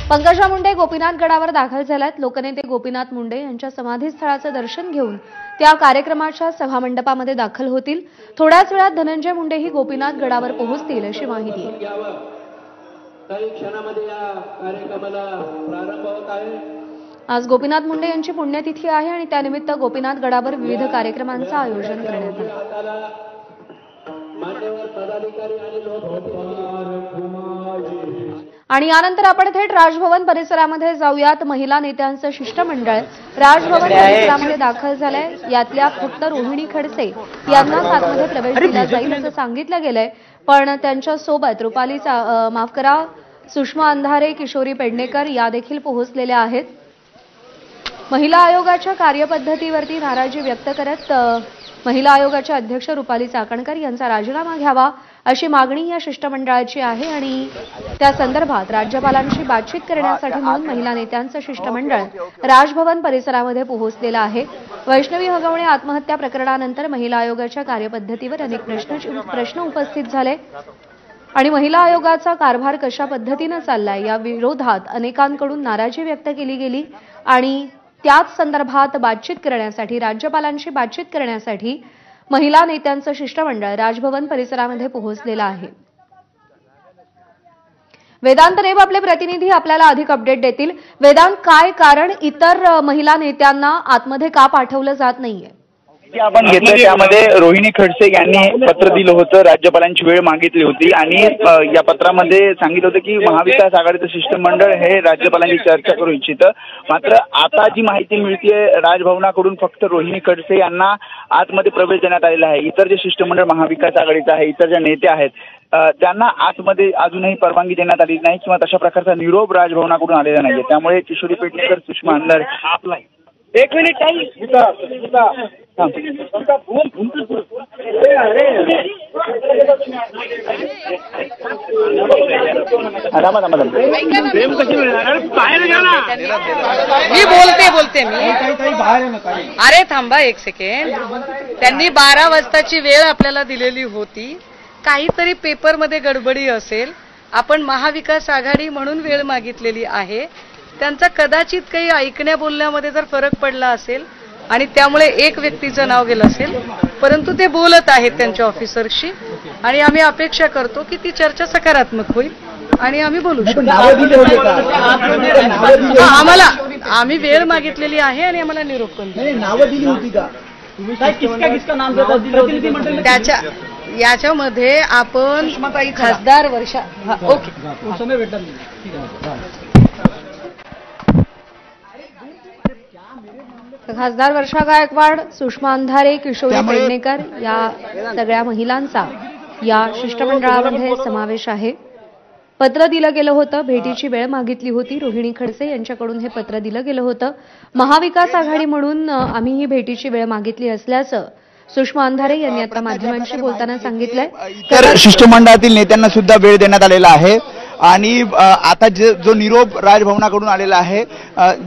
पंकजा मुंडे गोपीनाथ गडावर दाखल झाल्यात। लोकनेते गोपीनाथ मुंडे यांच्या समाधीस्थळाचं दर्शन घेऊन त्या कार्यक्रमाच्या सभामंडपामध्ये दाखल होतील। थोड्याच वेळात धनंजय मुंडेही गोपीनाथ गडावर पोहोचतील अशी माहिती आहे। काही क्षणामध्ये या कार्यक्रमाला प्रारंभ होत आहे। आज गोपीनाथ मुंडे यांची पुण्यतिथी आहे आणि त्यानिमित्त गोपीनाथ गडावर विविध कार्यक्रमांचं आयोजन करण्यात आलं। आणि यानंतर आपण थेट राजभवन परिसरामध्ये जाऊयात। महिला नेत्यांचं शिष्टमंडळ राजभवन परिसरामध्ये दाखल झालंय। यातल्या फक्त रोहिणी खडसे यांना आतमध्ये प्रवेश दिला जाईल असं सांगितलं गेलंय, पण त्यांच्या सोबत माफ करा सुषमा अंधारे, किशोरी पेडणेकर या देखील पोहोचलेल्या आहेत। महिला आयोगाच्या कार्यपद्धतीवरती नाराजी व्यक्त करत महिला आयोगाच्या अध्यक्ष रुपाली चाकणकर यांचा राजीनामा घ्यावा अशी मागणी या शिष्टमंडळाची आहे आणि त्या संदर्भात राज्यपालांशी बातचीत करण्यासाठी म्हणून महिला नेत्यांचं शिष्टमंडळ राजभवन परिसरामध्ये पोहोचलेलं आहे। वैष्णवी हगवणे आत्महत्या प्रकरणानंतर महिला आयोगाच्या कार्यपद्धतीवर अनेक प्रश्न उपस्थित झाले आणि महिला आयोगाचा कारभार कशा पद्धतीने चाललाय या विरोधात अनेकांकडून नाराजी व्यक्त केली गेली आणि त्याच संदर्भात बातचीत करण्यासाठी राज्यपालांशी बातचीत करण्यासाठी महिला नेत्यांचं शिष्टमंडळ राजभवन परिसरामध्ये पोहोचलेलं आहे। वेदांत नेब आपले प्रतिनिधी आपल्याला अधिक अपडेट देतील। वेदांत, काय कारण इतर महिला नेत्यांना आतमध्ये का पाठवलं जात नाहीये? आपण घेतलं त्यामध्ये रोहिणी खडसे यांनी पत्र दिलं होतं, राज्यपालांची वेळ मागितली होती आणि या पत्रामध्ये सांगितलं होतं की महाविकास आघाडीचं शिष्टमंडळ हे राज्यपालांची चर्चा करू इच्छितं। मात्र आता जी माहिती मिळते राजभवनाकडून फक्त रोहिणी खडसे यांना आतमध्ये प्रवेश देण्यात आलेला आहे। इतर जे शिष्टमंडळ महाविकास आघाडीचं आहे, इतर ज्या नेते आहेत त्यांना आतमध्ये अजूनही परवानगी देण्यात आली नाही किंवा तशा प्रकारचा निरोप राजभवनाकडून आलेला नाहीये। त्यामुळे किशोरी पेडणेकर, सुषमा अंधारे एक मिनिट मी बोलते अरे थांबा एक सेकंड। त्यांनी 12 वाजताची वेळ आपल्याला दिलेली होती, काहीतरी पेपरमध्ये गडबडी असेल। आपण महाविकास आघाडी म्हणून वेळ मागितलेली आहे, त्यांचा कदाचित काही ऐकण्या बोलण्यामध्ये जर फरक पडला असेल आणि त्यामुळे एक व्यक्तीचं नाव गेलं असेल, परंतु ते बोलत आहेत त्यांच्या ऑफिसरशी आणि आम्ही अपेक्षा करतो की ती चर्चा सकारात्मक होईल आणि आम्ही बोलू शकतो। आम्ही वेळ मागितलेली आहे आणि आम्हाला निरोप पण दिली होती का? त्याच्या याच्यामध्ये आपण खासदार वर्षा खासदार वर्षा गायकवाड, सुषमा अंधारे, किशोरी पेडणेकर या सगळ्या महिलांचा या शिष्टमंडळामध्ये समावेश आहे। पत्र दिलं गेलं होतं, भेटीची वेळ मागितली होती। रोहिणी खडसे यांच्याकडून हे पत्र दिलं गेलं होतं। महाविकास आघाडी म्हणून आम्ही ही भेटीची वेळ मागितली असल्याचं सुषमा अंधारे यांनी आता माध्यमांशी बोलताना सांगितलंय। तर शिष्टमंडळातील नेत्यांना सुद्धा वेळ देण्यात आलेला आहे आणि आता जो निरोप राजभवनाकडून आलेला आहे,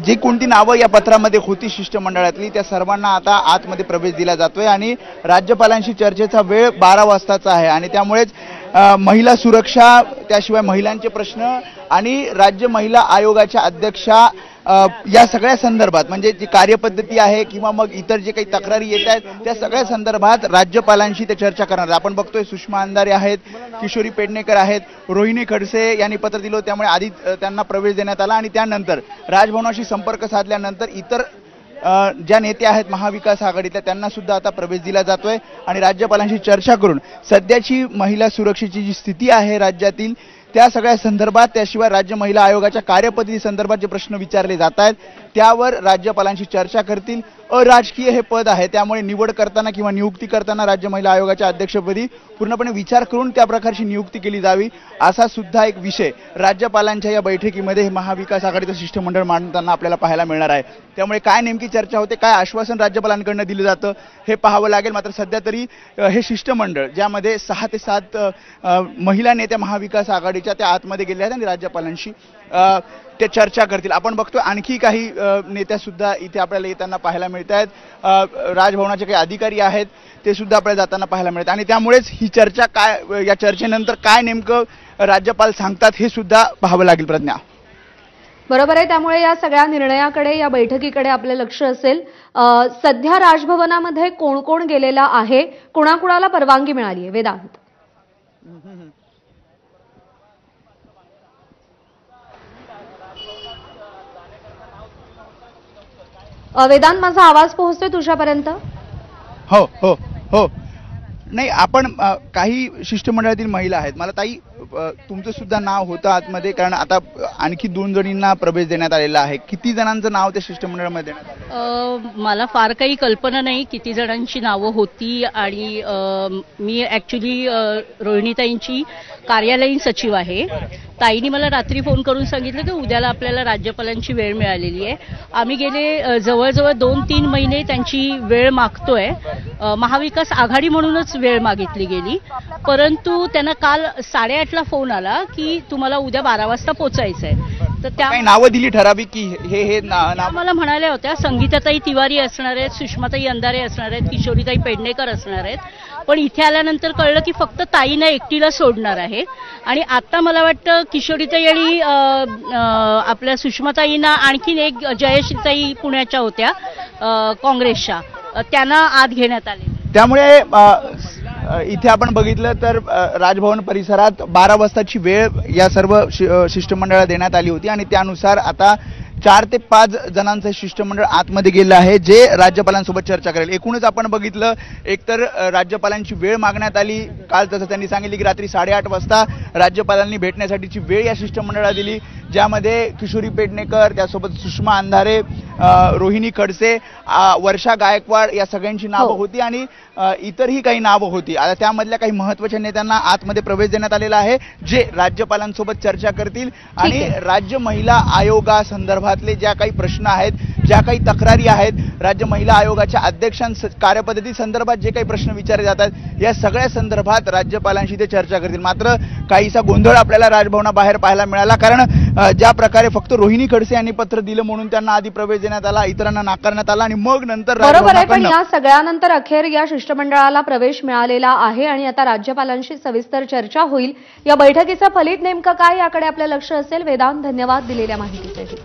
जी कोणती नावं या पत्रामध्ये होती शिष्टमंडळातली त्या सर्वांना आता आतमध्ये प्रवेश दिला जातोय आणि राज्यपालांशी चर्चेचा वेळ 12 वाजताचा आहे आणि त्यामुळेच महिला सुरक्षा, त्याशिवाय महिलांचे प्रश्न आणि राज्य महिला आयोगाच्या अध्यक्षा या सगळ्या संदर्भात म्हणजे जी कार्यपद्धती आहे किंवा मग इतर जे काही तक्रारी येत आहेत त्या सगळ्या संदर्भात राज्यपालांशी ते चर्चा करणार। आपण बघतोय सुषमा अंधारे आहेत, किशोरी पेडणेकर आहेत, रोहिणी खडसे यांनी पत्र दिलं, त्यामुळे आधी त्यांना प्रवेश देण्यात आला आणि त्यानंतर राजभवनाशी संपर्क साधल्यानंतर इतर ज्या नेते आहेत महाविकास आघाडीतल्या त्यांना सुद्धा आता प्रवेश दिला जातोय आणि राज्यपालांशी चर्चा करून सध्याची महिला सुरक्षेची जी स्थिती आहे राज्यातील त्या सगळ्या संदर्भात, त्याशिवाय राज्य महिला आयोगाच्या कार्यपद्धती संदर्भात जे प्रश्न विचारले जात आहेत त्यावर राज्यपालांशी चर्चा करतील। अराजकीय हे पद आहे, त्यामुळे निवड करताना किंवा नियुक्ती करताना राज्य महिला आयोगाच्या अध्यक्षपदी पूर्णपणे विचार करून त्या प्रकारची नियुक्ती केली जावी असा सुद्धा एक विषय राज्यपालांच्या या बैठकीमध्ये महाविकास आघाडीचं शिष्टमंडळ मांडताना आपल्याला पाहायला मिळणार आहे। त्यामुळे काय नेमकी चर्चा होते, काय आश्वासन राज्यपालांकडून दिलं जातं हे पाहावं लागेल। मात्र सध्या तरी हे शिष्टमंडळ ज्यामध्ये 6 ते 7 महिला नेत्या महाविकास आघाडीच्या त्या आतमध्ये गेल्या आहेत आणि राज्यपालांशी ते चर्चा करतील। आपण बघतो आणखी काही नेत्या सुद्धा इथे आपल्याला येताना पाहायला मिळत आहेत, राजभवनाचे काही अधिकारी आहेत ते सुद्धा आपल्याला जाताना पाहायला मिळतात आणि त्यामुळेच ही चर्चा काय, या चर्चेनंतर काय नेमकं राज्यपाल सांगतात हे सुद्धा पाहावं लागेल। प्रज्ञा, बरोबर आहे. त्यामुळे या सगळ्या निर्णयाकडे, या बैठकीकडे आपलं लक्ष असेल. सध्या राजभवनामध्ये कोण कोण गेलेला आहे, कोणाकोणाला परवानगी मिळाली आहे? वेदांत. वेदांत, माझा आवाज पोहोचतोय तुझ्यापर्यंत? हो हो हो. नाही, आपण काही शिष्टमंडळातील महिला आहेत. मला ताई, तुमचं सुद्धा नाव होतं आतमध्ये, कारण आता आणखी 2 जणींना प्रवेश देण्यात आलेला आहे. किती जणांचं नाव त्या शिष्टमंडळामध्ये देण्यात आलं? मला फार काही कल्पना नाही किती जणांची नावं होती. आणि मी ॲक्च्युली रोहिणीताईंची कार्यालयीन सचिव आहे. ताईंनी मला रात्री फोन करून सांगितलं की उद्याला आपल्याला राज्यपालांची वेळ मिळालेली आहे. आम्ही गेले जवळजवळ 2-3 महिने त्यांची वेळ मागतोय. महाविकास आघाडी म्हणूनच वेळ मागितली गेली, परंतु त्यांना काल 8:30ला फोन आला की तुम्हाला उद्या 12 वाजता पोचायचं आहे. तर त्या काही नावं दिली ठराविक की हे नाव? मला म्हणाल्या होत्या संगीताताई तिवारी असणार आहेत, सुषमाताई अंधारे असणार आहेत, किशोरीताई पेडणेकर असणार आहेत. पण इथे आल्यानंतर कळलं की फक्त ताईंना एकटीला सोडणार आहे. आणि आता मला वाटतं किशोरीताई आणि आपल्या सुषमाताईंना आणखीन एक जयश्रीताई पुण्याच्या होत्या काँग्रेसच्या, त्यांना आत घेण्यात आले. त्यामुळे इथे आपण बघितलं तर राजभवन परिसरात 12 वाजताची वेळ या सर्व शिष्टमंडळाला देण्यात आली होती. आणि त्यानुसार आता 4 ते 5 जणांचं शिष्टमंडळ आतमध्ये गेलं आहे, जे राज्यपालांसोबत चर्चा करेल. एकूणच आपण बघितलं, एकतर राज्यपालांची वेळ मागण्यात आली काल, तसं त्यांनी सांगितले की रात्री 8:30 वाजता राज्यपालांनी भेटण्यासाठीची वेळ या शिष्टमंडळाला दिली, ज्यामध्ये किशोरी पेडणेकर, त्यासोबत सुषमा अंधारे, रोहिणी खडसे, वर्षा गायकवाड या सगळ्यांची नावं होती आणि इतरही काही नावं होती. आता त्यामधल्या काही महत्त्वाच्या नेत्यांना आतमध्ये प्रवेश देण्यात आलेला आहे, जे राज्यपालांसोबत चर्चा करतील आणि राज्य महिला आयोगासंदर्भातले ज्या काही प्रश्न आहेत, ज्या काही तक्रारी आहेत, राज्य महिला आयोगाच्या अध्यक्षांच्या कार्यपद्धती संदर्भात जे काही प्रश्न विचारले जातात, या सगळ्या संदर्भात राज्यपालांशी ते चर्चा करतील. मात्र काहीसा गोंधळ आपल्याला राजभवनाबाहेर पाहायला मिळाला, कारण ज्या प्रकारे फक्त रोहिणी खडसे यांनी पत्र दिलं म्हणून त्यांना आधी प्रवेश देण्यात आला, इतरांना नाकारण्यात आला आणि मग नंतर बरोबर आहे. पण या सगळ्यानंतर अखेर या शिष्टमंडळाला प्रवेश मिळालेला आहे आणि आता राज्यपालांशी सविस्तर चर्चा होईल. या बैठकीचं फलित नेमकं काय, याकडे आपलं लक्ष असेल. वेदांत, धन्यवाद दिलेल्या माहितीसाठी.